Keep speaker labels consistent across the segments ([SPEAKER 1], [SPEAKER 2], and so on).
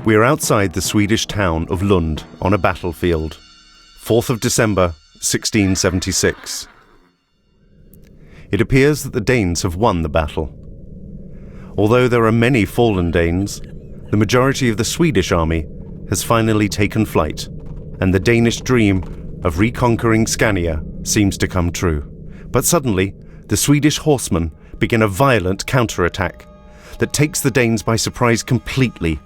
[SPEAKER 1] We are outside the Swedish town of Lund on a battlefield. 4th of December, 1676. It appears that the Danes have won the battle. Although there are many fallen Danes, the majority of the Swedish army has finally taken flight, and the Danish dream of reconquering Scania seems to come true. But suddenly, the Swedish horsemen begin a violent counterattack that takes the Danes by surprise completely.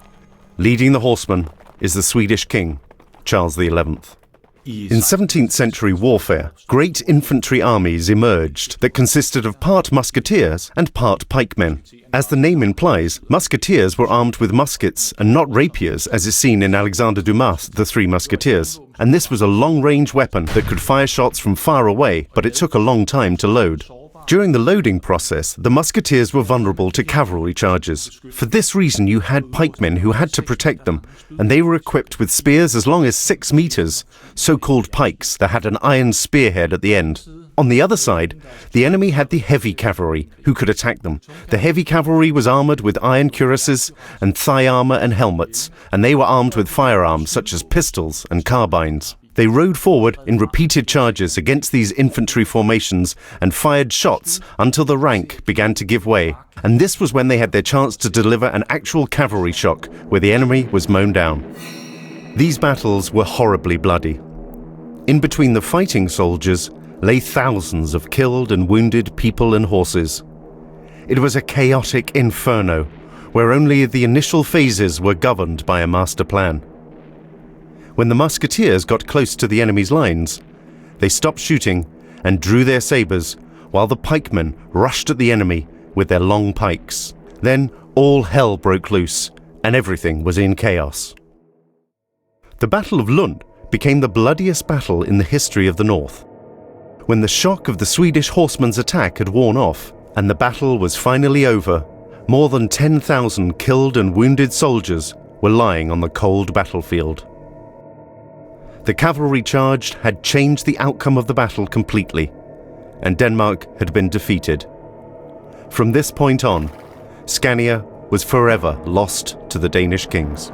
[SPEAKER 1] Leading the horsemen is the Swedish king, Charles XI. In 17th century warfare, great infantry armies emerged that consisted of part musketeers and part pikemen. As the name implies, musketeers were armed with muskets and not rapiers, as is seen in Alexander Dumas' The Three Musketeers. And this was a long-range weapon that could fire shots from far away, but it took a long time to load. During the loading process, the musketeers were vulnerable to cavalry charges. For this reason, you had pikemen who had to protect them, and they were equipped with spears as long as 6 meters, so-called pikes that had an iron spearhead at the end. On the other side, the enemy had the heavy cavalry, who could attack them. The heavy cavalry was armored with iron cuirasses and thigh armor and helmets, and they were armed with firearms such as pistols and carbines. They rode forward in repeated charges against these infantry formations and fired shots until the rank began to give way. And this was when they had their chance to deliver an actual cavalry shock where the enemy was mown down. These battles were horribly bloody. In between the fighting soldiers lay thousands of killed and wounded people and horses. It was a chaotic inferno where only the initial phases were governed by a master plan. When the musketeers got close to the enemy's lines, they stopped shooting and drew their sabres, while the pikemen rushed at the enemy with their long pikes. Then all hell broke loose, and everything was in chaos. The Battle of Lund became the bloodiest battle in the history of the North. When the shock of the Swedish horsemen's attack had worn off, and the battle was finally over, more than 10,000 killed and wounded soldiers were lying on the cold battlefield. The cavalry charge had changed the outcome of the battle completely, and Denmark had been defeated. From this point on, Scania was forever lost to the Danish kings.